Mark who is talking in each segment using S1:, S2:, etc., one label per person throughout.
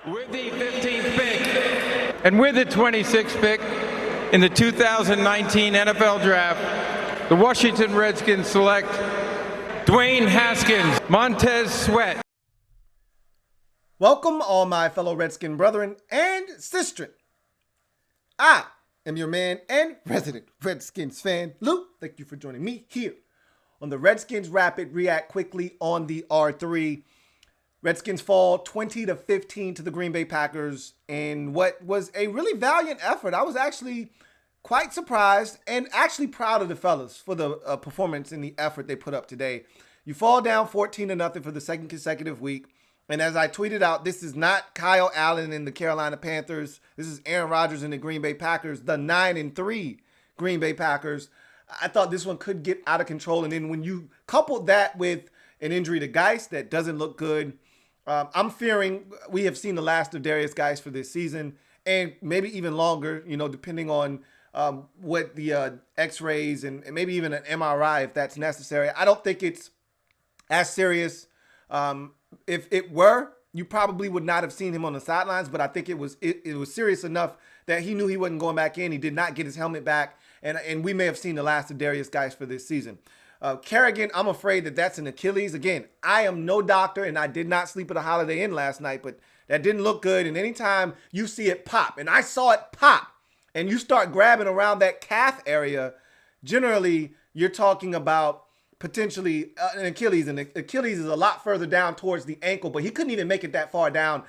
S1: With the 15th pick and with the 26th pick in the 2019 NFL Draft, the Washington Redskins select Dwayne Haskins, Montez Sweat.
S2: Welcome, all my fellow Redskin brethren and sistren. I am your man and resident Redskins fan, Lou. Thank you for joining me here on the Redskins Rapid React Quickly on the R3. Redskins fall 20-15 to the Green Bay Packers in what was a really valiant effort. I was actually quite surprised and actually proud of the fellas for the performance and the effort they put up today. You fall down 14-0 for the second consecutive week. And as I tweeted out, this is not Kyle Allen and the Carolina Panthers. This is Aaron Rodgers and the Green Bay Packers, the 9-3 Green Bay Packers. I thought this one could get out of control. And then when you coupled that with an injury to Geis that doesn't look good, I'm fearing we have seen the last of Darius Geis for this season and maybe even longer, depending on what the x-rays and maybe even an MRI if that's necessary. I don't think it's as serious. If it were, you probably would not have seen him on the sidelines, but I think it was serious enough that he knew he wasn't going back in. He did not get his helmet back, and we may have seen the last of Darius Geis for this season. Kerrigan, I'm afraid that's an Achilles. Again, I am no doctor, and I did not sleep at a Holiday Inn last night, but that didn't look good. And anytime you see it pop, and I saw it pop, and you start grabbing around that calf area, generally you're talking about potentially an Achilles, and the Achilles is a lot further down towards the ankle, but he couldn't even make it that far down.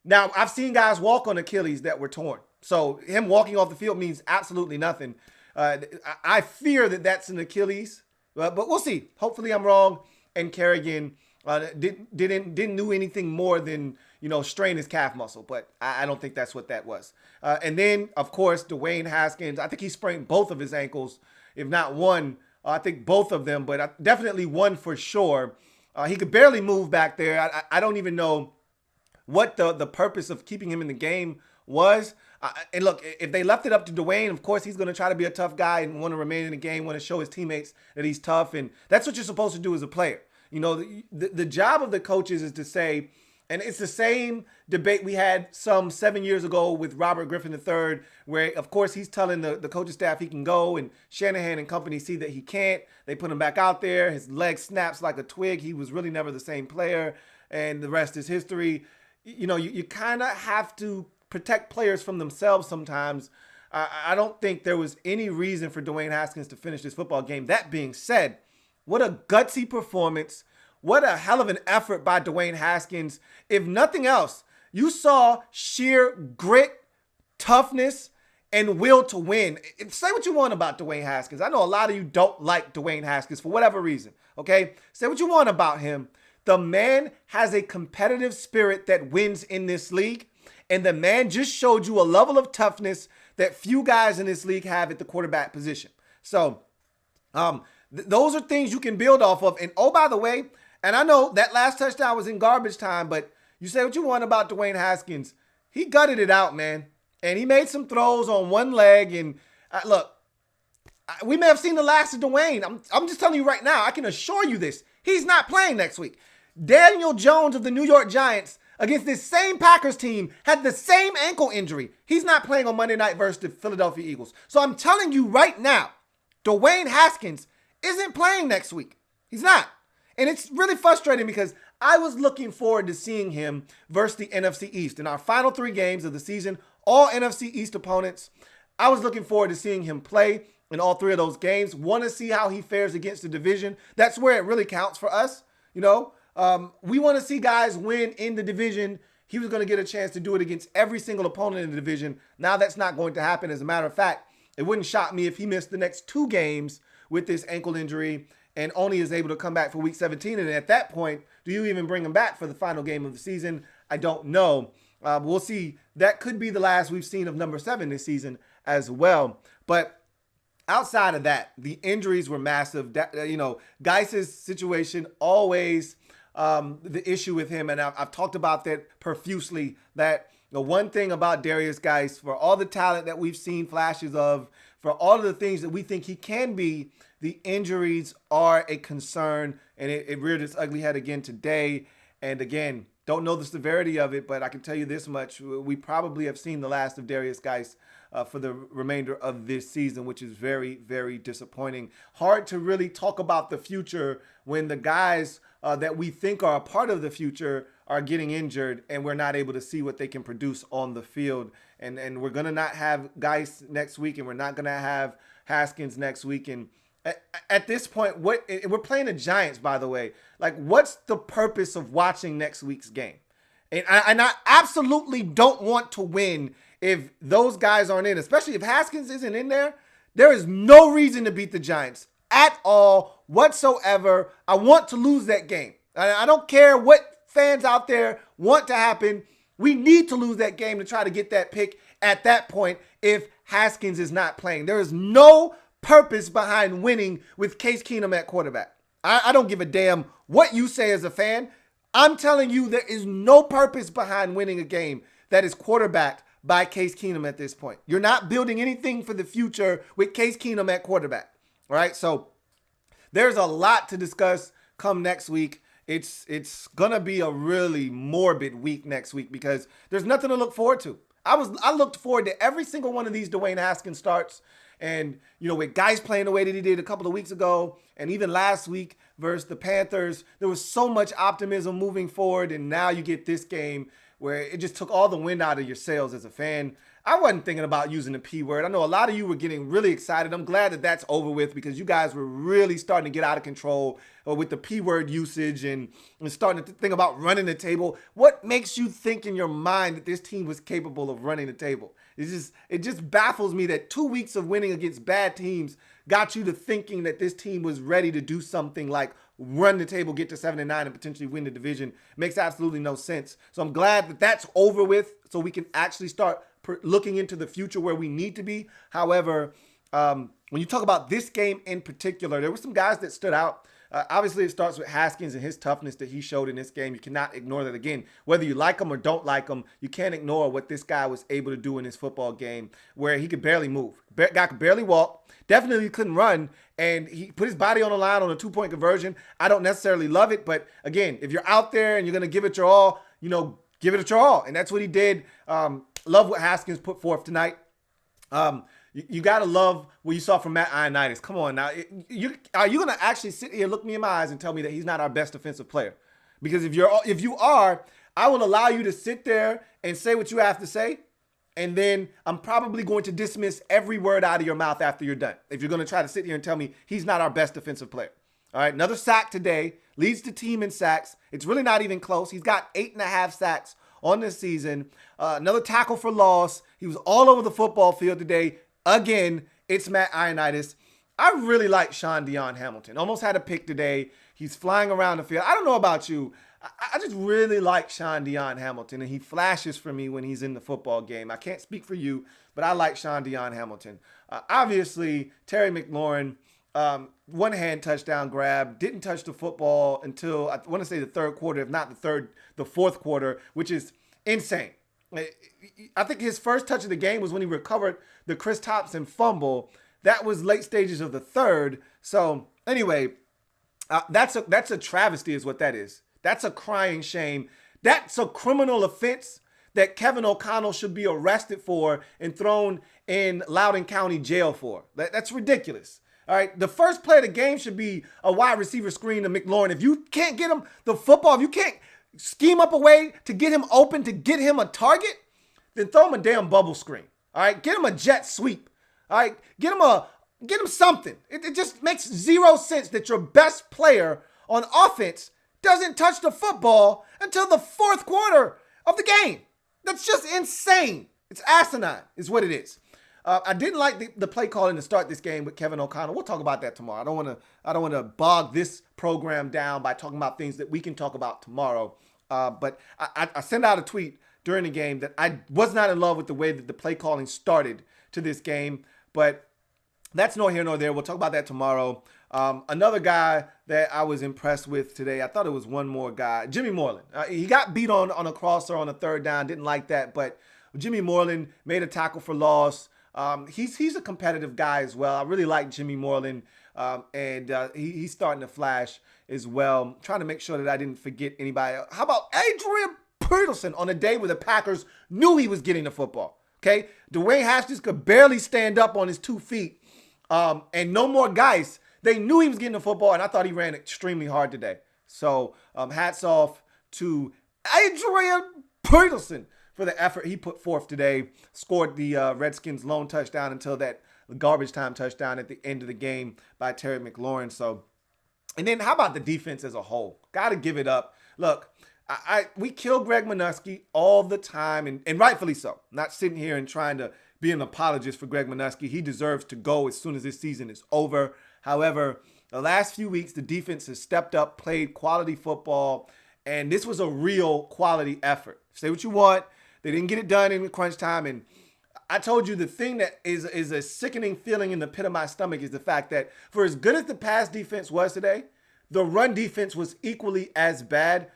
S2: Now, I've seen guys walk on Achilles that were torn, so him walking off the field means absolutely nothing. I fear that that's an Achilles. But we'll see. Hopefully I'm wrong. And Kerrigan didn't do anything more than, strain his calf muscle. But I don't think that's what that was. And then, of course, Dwayne Haskins. I think he sprained both of his ankles, if not one. I think both of them, but definitely one for sure. He could barely move back there. I don't even know what the purpose of keeping him in the game was. And look, if they left it up to Dwayne, of course, he's going to try to be a tough guy and want to remain in the game, want to show his teammates that he's tough. And that's what you're supposed to do as a player. The job of the coaches is to say, and it's the same debate we had some 7 years ago with Robert Griffin III, where, of course, he's telling the coaching staff he can go, and Shanahan and company see that he can't. They put him back out there. His leg snaps like a twig. He was really never the same player, and the rest is history. You kind of have to protect players from themselves sometimes. I don't think there was any reason for Dwayne Haskins to finish this football game. That being said, what a gutsy performance. What a hell of an effort by Dwayne Haskins. If nothing else, you saw sheer grit, toughness, and will to win. Say what you want about Dwayne Haskins. I know a lot of you don't like Dwayne Haskins for whatever reason, okay? Say what you want about him. The man has a competitive spirit that wins in this league. And the man just showed you a level of toughness that few guys in this league have at the quarterback position. So those are things you can build off of. And oh, by the way, and I know that last touchdown was in garbage time, but you say what you want about Dwayne Haskins. He gutted it out, man. And he made some throws on one leg. And look, we may have seen the last of Dwayne. I'm just telling you right now, I can assure you this. He's not playing next week. Daniel Jones of the New York Giants against this same Packers team had the same ankle injury. He's not playing on Monday night versus the Philadelphia Eagles. So I'm telling you right now, Dwayne Haskins isn't playing next week. He's not. And it's really frustrating because I was looking forward to seeing him versus the NFC East. In our final 3 games of the season, all NFC East opponents, I was looking forward to seeing him play in all 3 of those games. Want to see how he fares against the division. That's where it really counts for us, We want to see guys win in the division. He was going to get a chance to do it against every single opponent in the division. Now that's not going to happen. As a matter of fact, it wouldn't shock me if he missed the next 2 games with this ankle injury and only is able to come back for week 17. And at that point, do you even bring him back for the final game of the season? I don't know. We'll see. That could be the last we've seen of number 7 this season as well. But outside of that, the injuries were massive. Geis's situation always the issue with him, and I've talked about that profusely, that the one thing about Darius Geis, for all the talent that we've seen flashes of, for all of the things that we think he can be, the injuries are a concern, and it reared its ugly head again today. And again, Don't know the severity of it, but I can tell you this much. We probably have seen the last of Darius Geis for the remainder of this season, which is very, very disappointing. Hard to really talk about the future when the guys that we think are a part of the future are getting injured and we're not able to see what they can produce on the field. And we're going to not have Geis next week, and we're not going to have Haskins next week. And at this point, and we're playing the Giants, by the way. Like, what's the purpose of watching next week's game? And I absolutely don't want to win if those guys aren't in, especially if Haskins isn't in there. There is no reason to beat the Giants at all whatsoever. I want to lose that game. I don't care what fans out there want to happen. We need to lose that game to try to get that pick at that point if Haskins is not playing. There is no purpose behind winning with Case Keenum at quarterback. I don't give a damn what you say as a fan. I'm telling you, there is no purpose behind winning a game that is quarterbacked by Case Keenum at this point. You're not building anything for the future with Case Keenum at quarterback. All right, so there's a lot to discuss come next week. It's gonna be a really morbid week next week because there's nothing to look forward to. I looked forward to every single one of these Dwayne Haskins starts. And, you know, with guys playing the way that he did a couple of weeks ago and even last week versus the Panthers, there was so much optimism moving forward. And now you get this game where it just took all the wind out of your sails as a fan. I wasn't thinking about using the P word. I know a lot of you were getting really excited. I'm glad that that's over with because you guys were really starting to get out of control with the P word usage and starting to think about running the table. What makes you think in your mind that this team was capable of running the table? It just baffles me that 2 weeks of winning against bad teams got you to thinking that this team was ready to do something like run the table, get to 7-9, and potentially win the division. Makes absolutely no sense. So I'm glad that that's over with so we can actually start looking into the future where we need to be. However, when you talk about this game in particular, there were some guys that stood out. Obviously, it starts with Haskins and his toughness that he showed in this game. You cannot ignore that. Again, whether you like him or don't like him, you can't ignore what this guy was able to do in this football game where he could barely move. Guy could barely walk. Definitely couldn't run. And he put his body on the line on a 2-point conversion. I don't necessarily love it. But, again, if you're out there and you're going to give it your all, you know, give it your all. And that's what he did. Love what Haskins put forth tonight. You got to love what you saw from Matt Ioannidis. Come on now. Are you going to actually sit here, look me in my eyes and tell me that he's not our best defensive player? Because if you are, I will allow you to sit there and say what you have to say. And then I'm probably going to dismiss every word out of your mouth after you're done. If you're going to try to sit here and tell me he's not our best defensive player. All right, another sack today. Leads the team in sacks. It's really not even close. He's got 8.5 sacks on this season. Another tackle for loss. He was all over the football field today. Again, it's Matt Ioannidis. I really like Sean Dion Hamilton. Almost had a pick today. He's flying around the field. I don't know about you. I just really like Sean Dion Hamilton, and he flashes for me when he's in the football game. I can't speak for you, but I like Sean Dion Hamilton. Obviously, Terry McLaurin, one-hand touchdown grab, didn't touch the football until, I want to say the third quarter, if not the fourth quarter, which is insane. I think his first touch of the game was when he recovered the Chris Thompson fumble. That was late stages of the third. So anyway, that's a travesty is what that is. That's a crying shame. That's a criminal offense that Kevin O'Connell should be arrested for and thrown in Loudoun County jail for. That's ridiculous. All right, the first play of the game should be a wide receiver screen to McLaurin. If you can't get him the football, if you can't scheme up a way to get him open, to get him a target, then throw him a damn bubble screen. All right, get him a jet sweep. All right, get him something. It just makes zero sense that your best player on offense doesn't touch the football until the fourth quarter of the game. That's just insane. It's asinine is what it is. I didn't like the play calling to start this game with Kevin O'Connell. We'll talk about that tomorrow. I don't want to bog this program down by talking about things that we can talk about tomorrow. But I sent out a tweet during the game that I was not in love with the way that the play calling started to this game. But that's nor here nor there. We'll talk about that tomorrow. Another guy that I was impressed with today, I thought it was one more guy, Jimmy Moreland. He got beat on a crosser on a third down. Didn't like that. But Jimmy Moreland made a tackle for loss. He's a competitive guy as well. I really like Jimmy Moreland, and he's starting to flash as well. I'm trying to make sure that I didn't forget anybody. How about Adrian Peterson on a day where the Packers knew he was getting the football. Okay, Dwayne Haskins could barely stand up on his 2 feet, and no more guys. They knew he was getting the football, and I thought he ran extremely hard today. So hats off to Adrian Peterson for the effort he put forth today. Scored the Redskins' lone touchdown until that garbage time touchdown at the end of the game by Terry McLaurin. So, and then how about the defense as a whole? Got to give it up. Look, we kill Greg Minuski all the time, and rightfully so. I'm not sitting here and trying to be an apologist for Greg Minuski. He deserves to go as soon as this season is over. However, the last few weeks, the defense has stepped up, played quality football, and this was a real quality effort. Say what you want. They didn't get it done in crunch time, and I told you the thing that is a sickening feeling in the pit of my stomach is the fact that for as good as the pass defense was today, the run defense was equally as bad.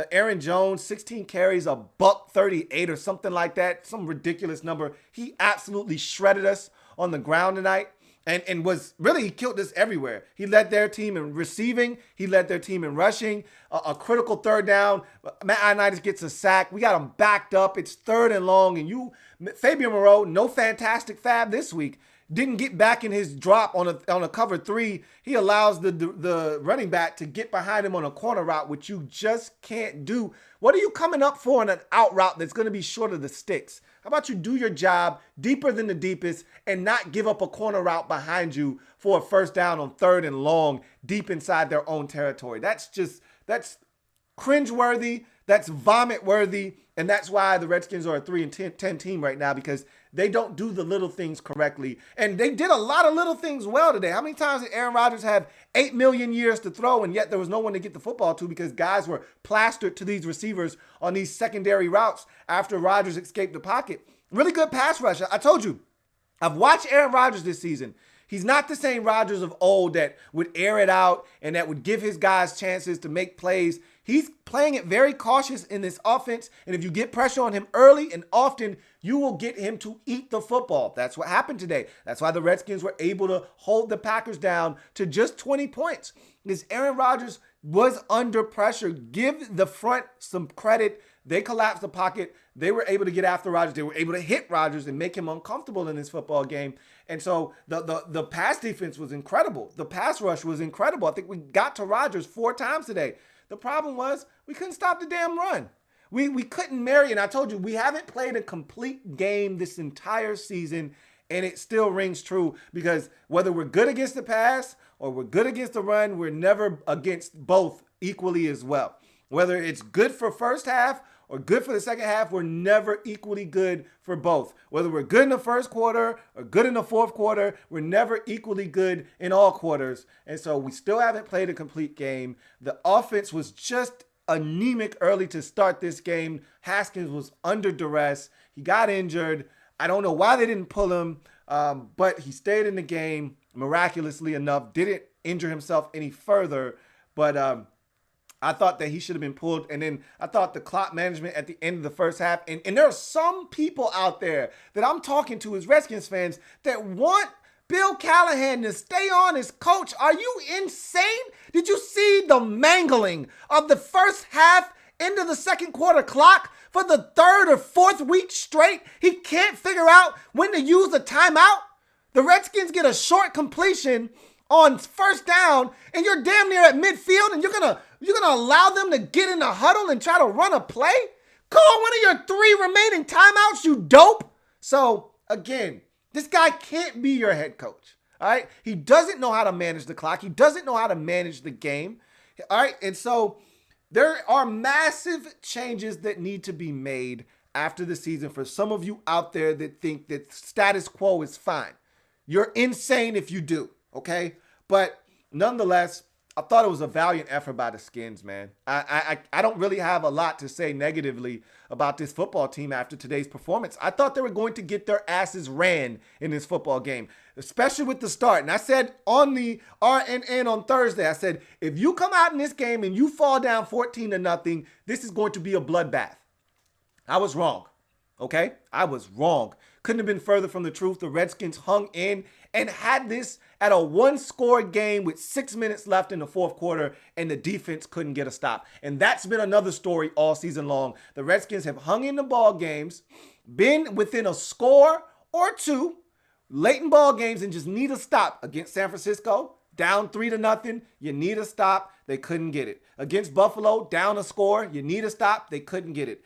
S2: Aaron Jones, 16 carries, a $138 or something like that, some ridiculous number. He absolutely shredded us on the ground tonight. And was really, he killed us everywhere. He led their team in receiving. He led their team in rushing. A critical third down. Matt Ioannidis gets a sack. We got him backed up. It's 3rd and long. And Fabian Moreau, no fantastic fab this week. Didn't get back in his drop on a cover 3. He allows the running back to get behind him on a corner route, which you just can't do. What are you coming up for in an out route that's going to be short of the sticks? How about you do your job deeper than the deepest and not give up a corner route behind you for a first down on 3rd and long deep inside their own territory? That's cringeworthy. That's vomit worthy. And that's why the Redskins are a 3-10 team right now, because they don't do the little things correctly. And they did a lot of little things well today. How many times did Aaron Rodgers have 8 million years to throw, and yet there was no one to get the football to because guys were plastered to these receivers on these secondary routes after Rodgers escaped the pocket? Really good pass rush. I told you, I've watched Aaron Rodgers this season. He's not the same Rodgers of old that would air it out and that would give his guys chances to make plays. He's playing it very cautious in this offense, and if you get pressure on him early and often, you will get him to eat the football. That's what happened today. That's why the Redskins were able to hold the Packers down to just 20 points. Because Aaron Rodgers was under pressure. Give the front some credit. They collapsed the pocket. They were able to get after Rodgers. They were able to hit Rodgers and make him uncomfortable in this football game. And so the pass defense was incredible. The pass rush was incredible. I think we got to Rodgers 4 times today. The problem was we couldn't stop the damn run. We couldn't marry, and I told you, we haven't played a complete game this entire season, and it still rings true because whether we're good against the pass or we're good against the run, we're never against both equally as well. Whether it's good for first half or good for the second half, we're never equally good for both. Whether we're good in the first quarter or good in the fourth quarter, we're never equally good in all quarters. And so we still haven't played a complete game. The offense was just anemic early to start this game. Haskins was under duress. He got injured. I don't know why they didn't pull him, but he stayed in the game miraculously enough. Didn't injure himself any further, but I thought that he should have been pulled. And then I thought the clock management at the end of the first half. And there are some people out there that I'm talking to as Redskins fans that want Bill Callahan to stay on as coach. Are you insane? Did you see the mangling of the first half into the second quarter clock for the 3rd or 4th week straight? He can't figure out when to use the timeout. The Redskins get a short completion on first down, and you're damn near at midfield, and you're gonna allow them to get in the huddle and try to run a play? Call one of your 3 remaining timeouts, you dope. So again, this guy can't be your head coach. All right, he doesn't know how to manage the clock. He doesn't know how to manage the game. All right, and so there are massive changes that need to be made after the season for some of you out there that think that status quo is fine. You're insane if you do. Okay, but nonetheless, I thought it was a valiant effort by the Skins, man. I don't really have a lot to say negatively about this football team after today's performance. I thought they were going to get their asses ran in this football game, especially with the start. And I said on the RNN on Thursday, I said, if you come out in this game and you fall down 14-0, this is going to be a bloodbath. I was wrong. Okay, I was wrong. Couldn't have been further from the truth. The Redskins hung in and had this at a one-score game with 6 minutes left in the fourth quarter, and the defense couldn't get a stop. And that's been another story all season long. The Redskins have hung in the ball games, been within a score or two late in ball games, and just need a stop. Against San Francisco, down 3-0, you need a stop. They couldn't get it. Against Buffalo, down a score, you need a stop. They couldn't get it.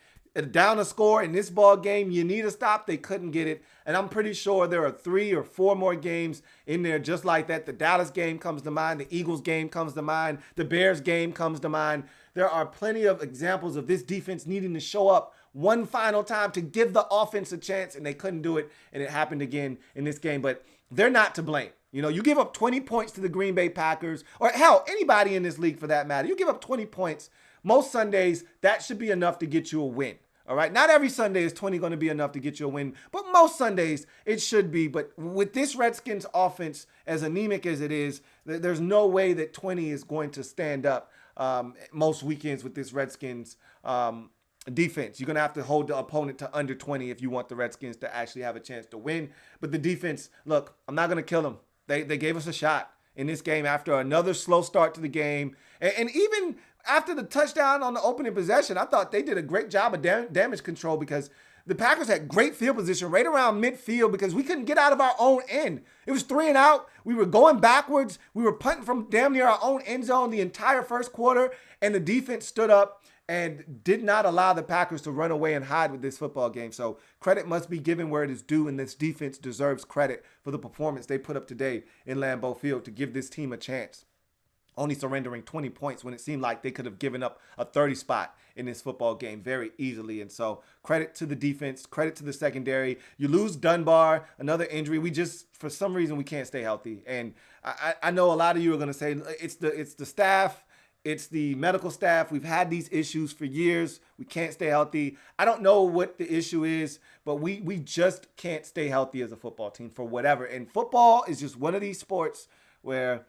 S2: Down a score in this ball game, you need a stop. They couldn't get it. And I'm pretty sure there are 3 or 4 more games in there just like that. The Dallas game comes to mind. The Eagles game comes to mind. The Bears game comes to mind. There are plenty of examples of this defense needing to show up one final time to give the offense a chance, and they couldn't do it, and it happened again in this game. But they're not to blame. You know, you give up 20 points to the Green Bay Packers, or hell, anybody in this league for that matter. You give up 20 points. Most Sundays, that should be enough to get you a win. All right, not every Sunday is 20 going to be enough to get you a win, but most Sundays it should be. But with this Redskins offense, as anemic as it is, there's no way that 20 is going to stand up most weekends with this Redskins defense. You're going to have to hold the opponent to under 20 if you want the Redskins to actually have a chance to win. But the defense, look, I'm not going to kill them. They gave us a shot in this game after another slow start to the game. And even after the touchdown on the opening possession, I thought they did a great job of damage control, because the Packers had great field position right around midfield because we couldn't get out of our own end. It was 3 and out. We were going backwards. We were punting from damn near our own end zone the entire first quarter, and the defense stood up and did not allow the Packers to run away and hide with this football game. So credit must be given where it is due, and this defense deserves credit for the performance they put up today in Lambeau Field to give this team a chance. Only surrendering 20 points when it seemed like they could have given up a 30 spot in this football game very easily. And so credit to the defense, credit to the secondary. You lose Dunbar, another injury. We just, for some reason, we can't stay healthy. And I know a lot of you are going to say it's the staff. It's the medical staff. We've had these issues for years. We can't stay healthy. I don't know what the issue is, but we just can't stay healthy as a football team for whatever. And football is just one of these sports where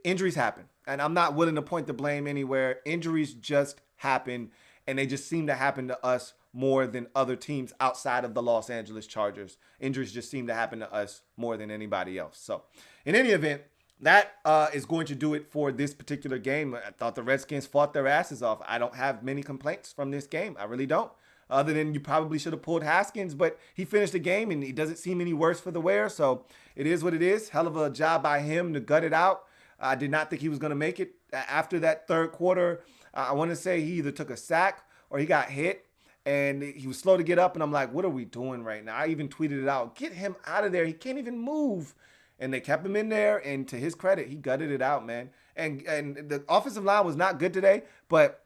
S2: injuries happen. And I'm not willing to point the blame anywhere. Injuries just happen, and they just seem to happen to us more than other teams outside of the Los Angeles Chargers. Injuries just seem to happen to us more than anybody else. So in any event, that is going to do it for this particular game. I thought the Redskins fought their asses off. I don't have many complaints from this game. I really don't. Other than you probably should have pulled Haskins, but he finished the game and he doesn't seem any worse for the wear. So it is what it is. Hell of a job by him to gut it out. I did not think he was going to make it after that third quarter. I want to say he either took a sack or he got hit, and he was slow to get up. And I'm like, what are we doing right now? I even tweeted it out. Get him out of there. He can't even move. And they kept him in there. And to his credit, he gutted it out, man. And the offensive line was not good today, but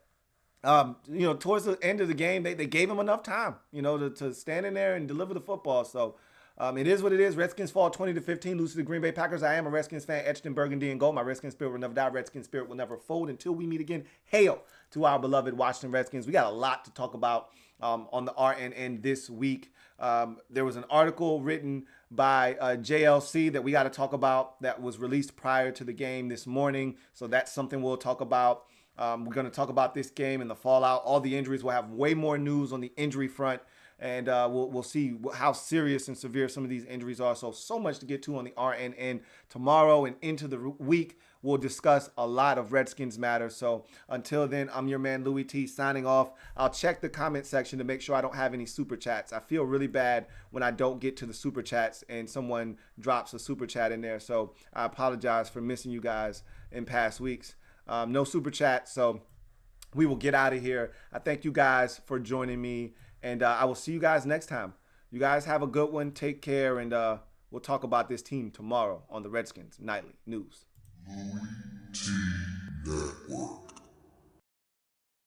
S2: towards the end of the game, they gave him enough time, to stand in there and deliver the football. So it is what it is. Redskins fall 20-15, lose to the Green Bay Packers. I am a Redskins fan, etched in burgundy and gold. My Redskins spirit will never die. Redskins spirit will never fold until we meet again. Hail to our beloved Washington Redskins. We got a lot to talk about on the RNN this week. There was an article written by JLC that we got to talk about that was released prior to the game this morning. So that's something we'll talk about. We're going to talk about this game and the fallout, all the injuries. We'll have way more news on the injury front. And we'll see how serious and severe some of these injuries are. So much to get to on the RNN tomorrow and into the week. We'll discuss a lot of Redskins matters. So until then, I'm your man, Louie T, signing off. I'll check the comment section to make sure I don't have any super chats. I feel really bad when I don't get to the super chats and someone drops a super chat in there. So I apologize for missing you guys in past weeks. No super chat, so we will get out of here. I thank you guys for joining me. And I will see you guys next time. You guys have a good one. Take care. And we'll talk about this team tomorrow on the Redskins Nightly News.